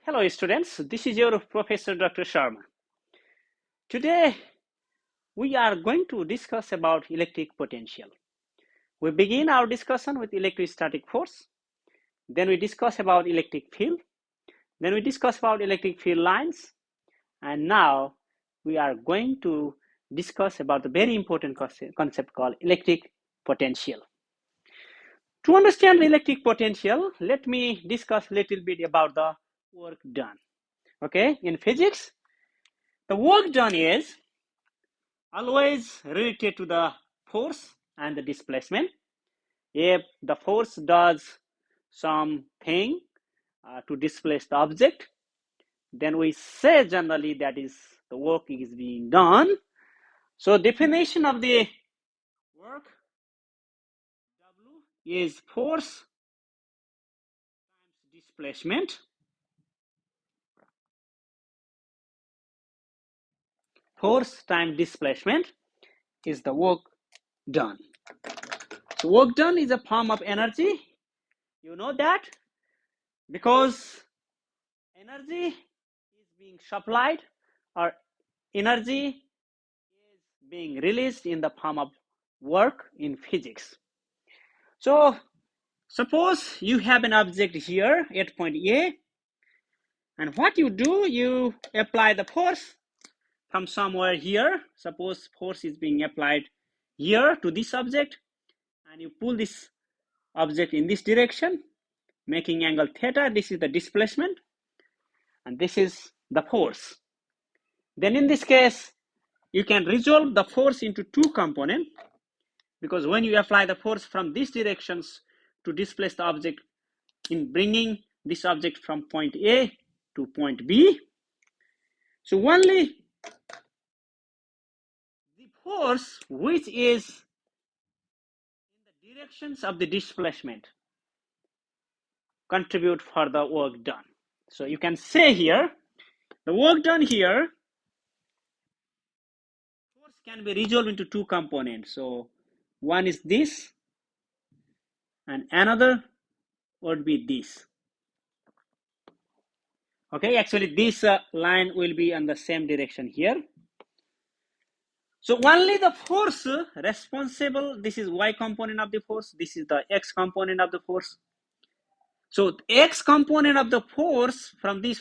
Hello students, this is your Professor Dr. Sharma. Today we are going to discuss about electric potential. We begin our discussion with electrostatic force, then we discuss about electric field, then we discuss about electric field lines, and now we are going to discuss about the very important concept called electric potential. To understand the electric potential, let me discuss a little bit about the work done. Okay, in physics, the work done is always related to the force and the displacement. If the force does something to displace the object, then we say generally that is the work is being done. So definition of the work, W is force times displacement. Force times displacement is the work done. So work done is a form of energy. You know that because energy is being supplied or energy is being released in the form of work in physics. So suppose you have an object here at point A, and what you do, you apply the force from somewhere here. Suppose force is being applied here to this object, and you pull this object in this direction, making angle theta. This is the displacement, and this is the force. Then in this case, you can resolve the force into two components, because when you apply the force from these directions to displace the object in bringing this object from point A to point B, so only the force which is in the directions of the displacement contribute for the work done. So you can say here, the work done here, force can be resolved into two components. So one is this, and another would be this. Okay, actually this line will be on the same direction here. So only the force responsible, this is y component of the force, this is the x component of the force. So x component of the force from this,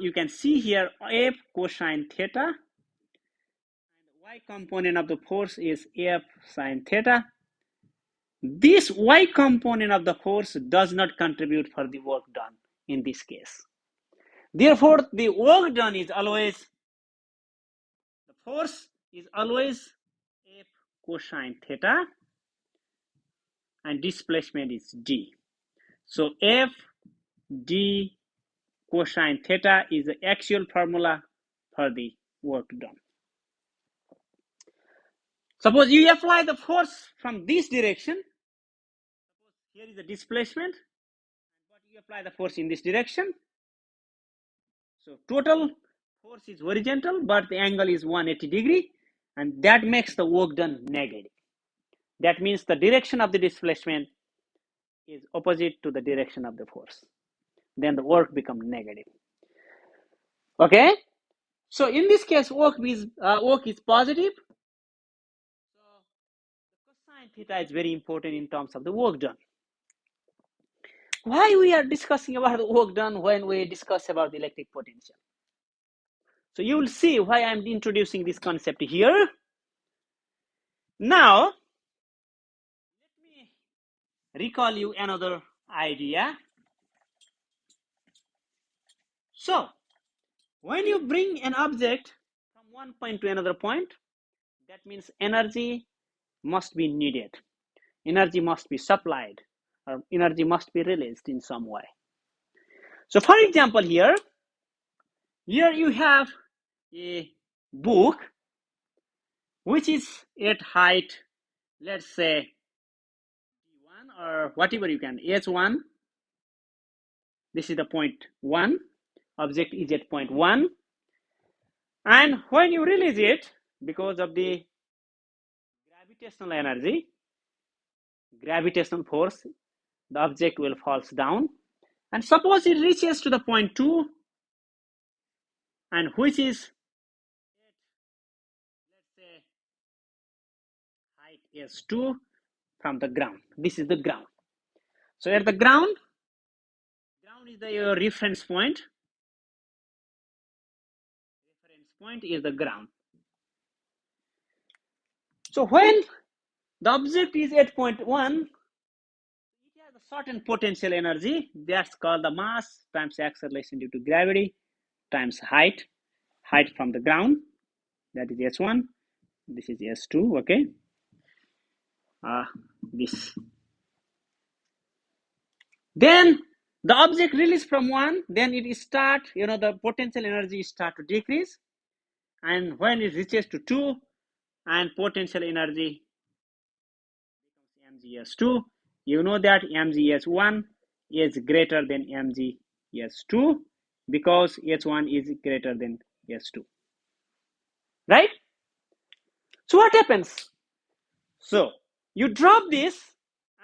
you can see here F cosine theta, and y component of the force is F sine theta. This y component of the force does not contribute for the work done in this case. Therefore, the work done is always, the force is always F cosine theta, and displacement is d. So F d cosine theta is the actual formula for the work done. Suppose you apply the force from this direction. Suppose here is the displacement, but you apply the force in this direction. So total force is horizontal, but the angle is 180 degree, and that makes the work done negative. That means the direction of the displacement is opposite to the direction of the force. Then the work becomes negative. Okay, so in this case, work is positive. So the cosine theta is very important in terms of the work done. Why we are discussing about the work done when we discuss about the electric potential? So you will see why I'm introducing this concept here. Now, let me recall you another idea. So, when you bring an object from one point to another point, that means energy must be needed. Energy must be supplied, or energy must be released in some way. So, for example, here you have a book which is at height, let's say D1 or whatever you can, H1. This is the point 1. Object is at point 1. And when you release it, because of the gravitational energy, gravitational force, the object will fall down. And suppose it reaches to the point 2, and which is, let's say, height is 2 from the ground. This is the ground. So at the ground is your reference point. Reference point is the ground. So when the object is at point 1, it has a certain potential energy. That's called the mass times acceleration due to gravity times height from the ground. That is S1. This is S2. Okay. This. Then the object released from 1, then it start, the potential energy start to decrease. And when it reaches to 2, and potential energy becomes mgs2, you know that mgs1 is greater than mgs2 because h1 is greater than s2, right? So what happens? So you drop this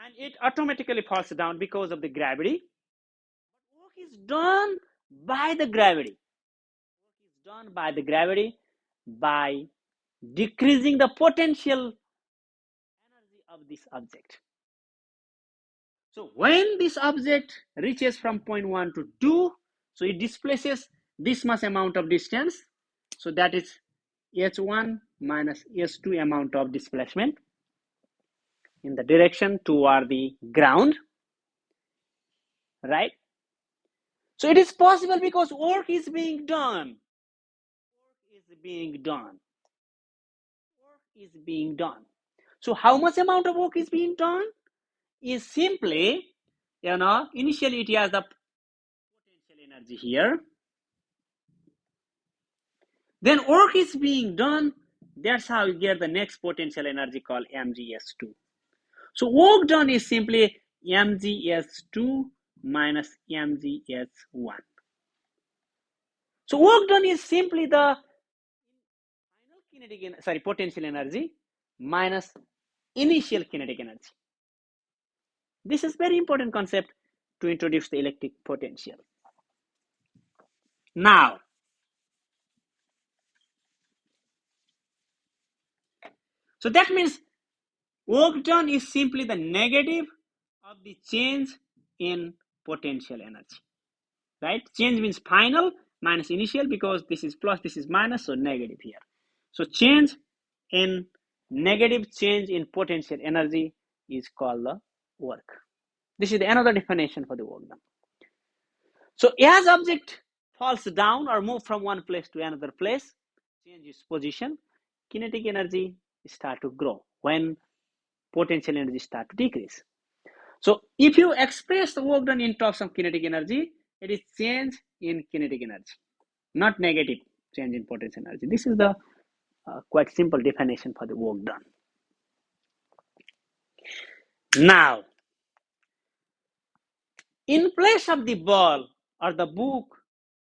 and it automatically falls down because of the gravity. But work is done by the gravity. Work is done by the gravity by decreasing the potential energy of this object. So when this object reaches from point 1 to 2, so it displaces this much amount of distance. So that is h1 minus h2 amount of displacement in the direction toward the ground, right? So it is possible because work is being done. Work is being done. Work is being done. So how much amount of work is being done? Is simply, initially it has the potential energy here. Then work is being done. That's how you get the next potential energy called mgs2. So work done is simply mgs2 minus mgs1. So work done is simply the final potential energy minus initial kinetic energy. This is very important concept to introduce the electric potential. Now, so that means work done is simply the negative of the change in potential energy, right? Change means final minus initial because this is plus, this is minus, so negative here. So negative change in potential energy is called the work. This is another definition for the work done. So as object falls down or move from one place to another place, change its position, kinetic energy start to grow when potential energy start to decrease. So if you express the work done in terms of kinetic energy, it is change in kinetic energy, not negative change in potential energy. This is the quite simple definition for the work done. Now, in place of the ball or the book,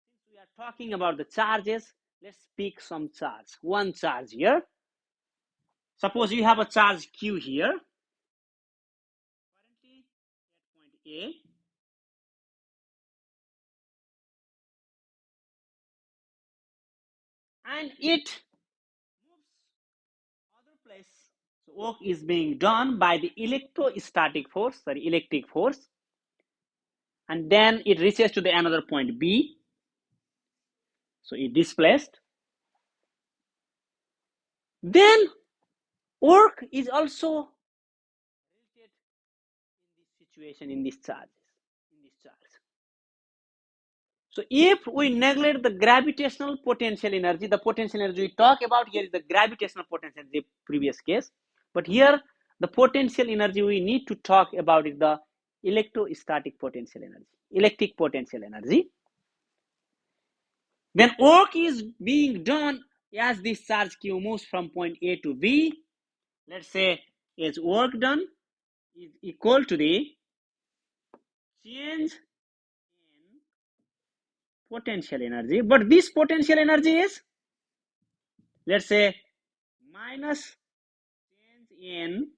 since we are talking about the charges, let's pick some charge. One charge here. Suppose you have a charge Q here, currently at point A. And it moves other place. So work is being done by the electric force, and then it reaches to the another point B. So it displaced. Then work is also related in this situation, in this charge. So if we neglect the gravitational potential energy, the potential energy we talk about here is the gravitational potential in the previous case. But here, the potential energy we need to talk about is the electrostatic potential energy, electric potential energy. Then work is being done as this charge Q moves from point A to B. Let's say as work done is equal to the change in potential energy. But this potential energy is, let's say, minus change in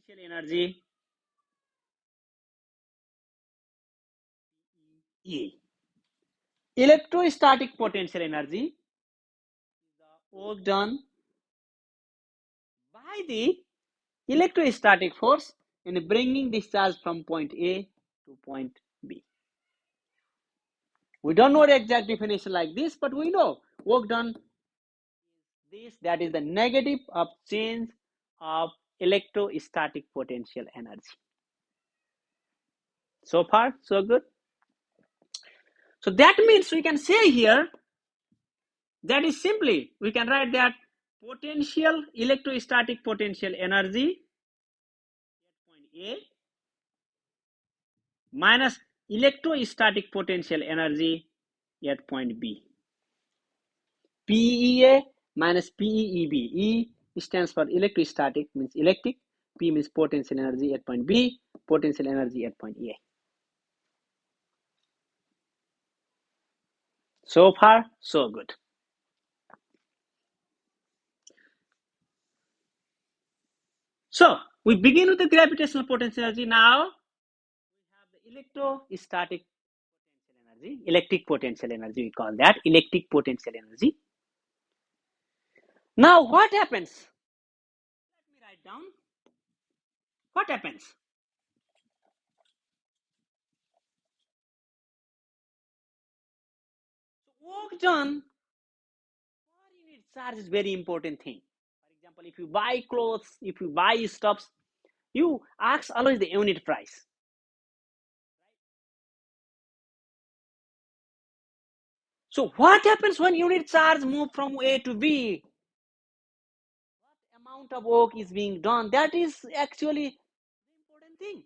potential energy E. Electrostatic potential energy is the work done by the electrostatic force in bringing this charge from point A to point B. We don't know the exact definition like this, but we know work done is this, that is the negative of change of electrostatic potential energy. So far, so good. So that means we can say here, that is simply, we can write that potential, electrostatic potential energy at point A minus electrostatic potential energy at point B. PEA minus PEEB. E stands for electrostatic, means electric. P means potential energy at point B, potential energy at point A. So far, so good. So we begin with the gravitational potential energy. Now we have the electrostatic potential energy, electric potential energy, we call that electric potential energy. Now what happens? Let me write down. What happens? Work done per unit charge is very important thing. For example, if you buy clothes, if you buy stuffs, you ask always the unit price. So what happens when unit charge move from A to B? What amount of work is being done? That is actually the important thing.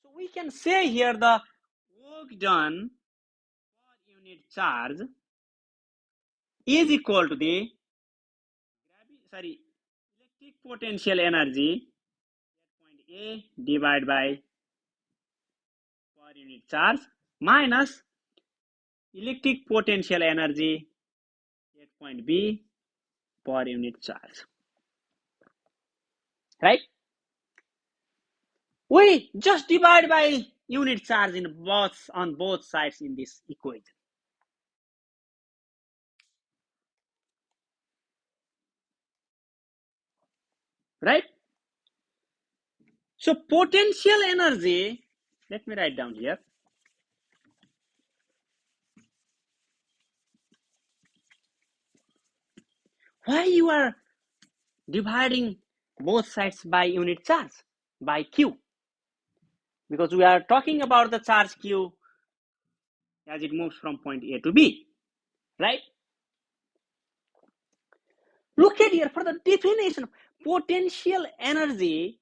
So we can say here the work done per unit charge is equal to the electric potential energy at point A divided by per unit charge minus electric potential energy at point B per unit charge. Right? We just divide by unit charge on both sides in this equation. Right? So potential energy, let me write down here. Why you are dividing both sides by unit charge, by Q? Because we are talking about the charge Q as it moves from point A to B, right? Look at here for the definition of potential energy,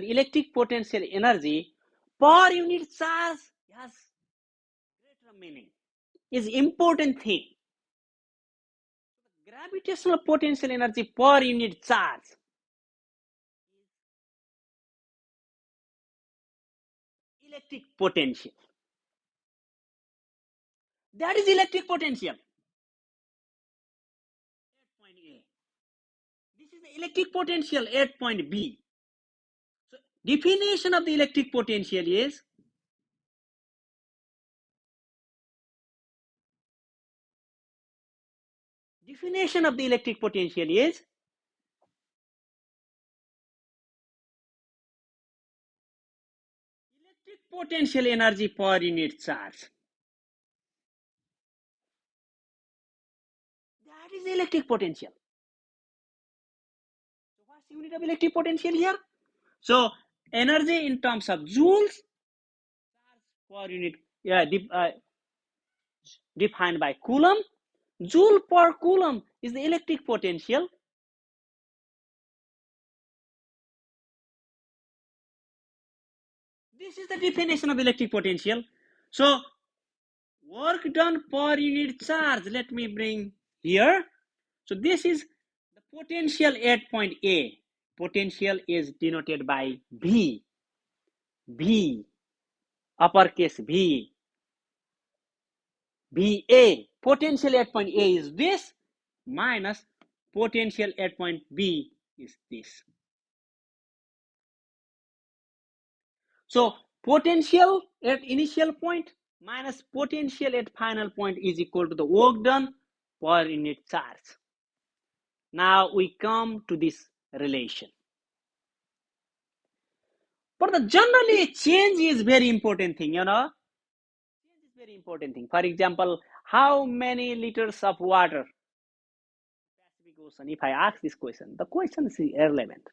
electric potential energy per unit charge has greater meaning, is important thing. Gravitational potential energy per unit charge is electric potential. That is electric potential at point A. This is the electric potential at point B. So definition of the electric potential is electric potential energy per unit charge. That is electric potential. So what's the unit of electric potential here? So energy in terms of joules per unit, defined by Coulomb. Joule per Coulomb is the electric potential. This is the definition of electric potential. So work done per unit charge, let me bring here. So this is the potential at point A. Potential is denoted by V. V, uppercase V. VA, potential at point A is this, minus potential at point B is this. So potential at initial point minus potential at final point is equal to the work done per unit charge. Now we come to this relation. But the generally change is very important thing, you know. Change is very important thing. For example, how many liters of water Pacific Ocean? If I ask this question, the question is irrelevant.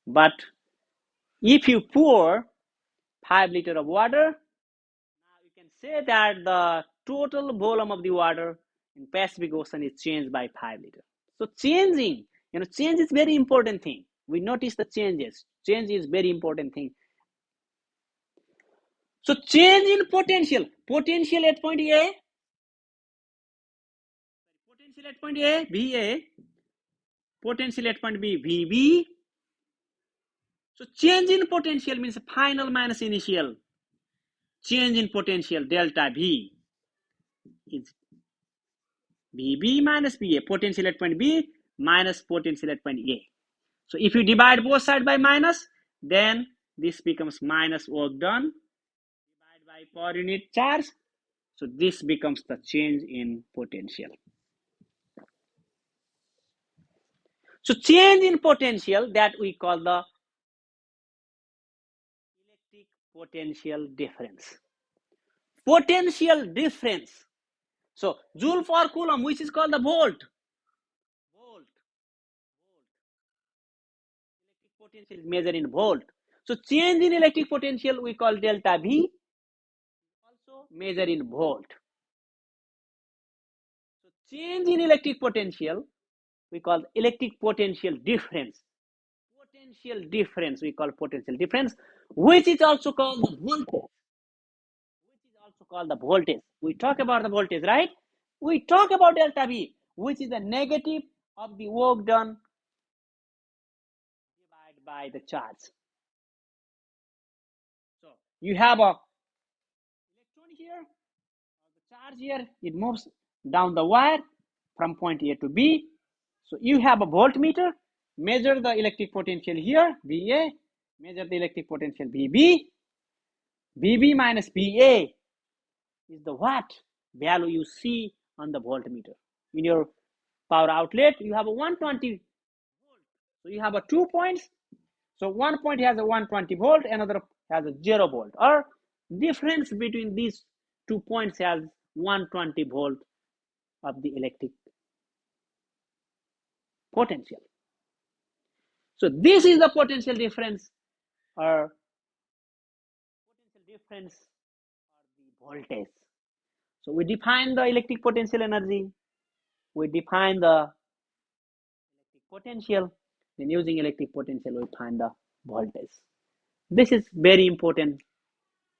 But if you pour 5 liters of water, now you can say that the total volume of the water in Pacific Ocean is changed by 5 liters. So changing, you know, change is very important thing. We notice the changes. Change is very important thing. So change in potential. Potential at point A. Potential at point A, VA. Potential at point B, VB. So change in potential means final minus initial. Change in potential, delta V, is VB minus VA. Potential at point B minus potential at point A. So if you divide both sides by minus, then this becomes minus work done. Divide by per unit charge. So this becomes the change in potential. So change in potential, that we call the electric potential difference. Potential difference. So joule per coulomb, which is called the volt. Volt. Electric potential is measured in volt. So change in electric potential we call delta V, also measured in volt. So change in electric potential we call electric potential difference. Potential difference we call potential difference, which is also called the voltage. We talk about the voltage, right? We talk about delta V, which is the negative of the work done divided by the charge. So you have a electron here, the charge here, it moves down the wire from point A to B. So you have a voltmeter, measure the electric potential here, VA, measure the electric potential VB. VB minus VA is the watt value you see on the voltmeter. In your power outlet, you have a 120 volt. So you have a 2 points. So one point has a 120 volt, another has a 0 volt. Or difference between these 2 points has 120 volt of the electric potential. So this is the potential difference, or potential difference, or the voltage. So we define the electric potential energy, we define the electric potential, then using electric potential we find the voltage. This is very important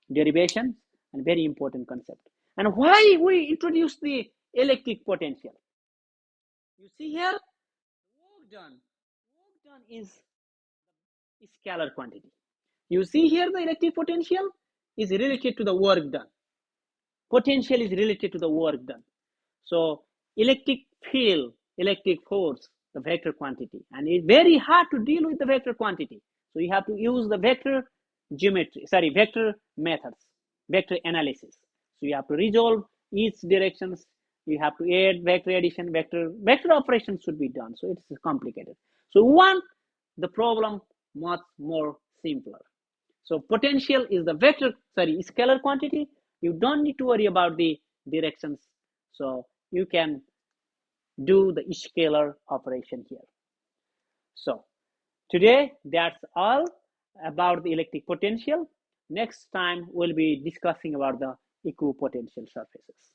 derivation and very important concept. And why we introduce the electric potential? You see here, work done is scalar quantity. You see here the electric potential is related to the work done. Potential is related to the work done. So electric field, electric force, the vector quantity, and it's very hard to deal with the vector quantity. So you have to use the vector methods, vector analysis. So you have to resolve each directions. You have to add vector addition, vector operations should be done. So it's complicated. So we want the problem much more simpler. So potential is the scalar quantity. You don't need to worry about the directions. So you can do the scalar operation here. So today that's all about the electric potential. Next time we'll be discussing about the equipotential surfaces.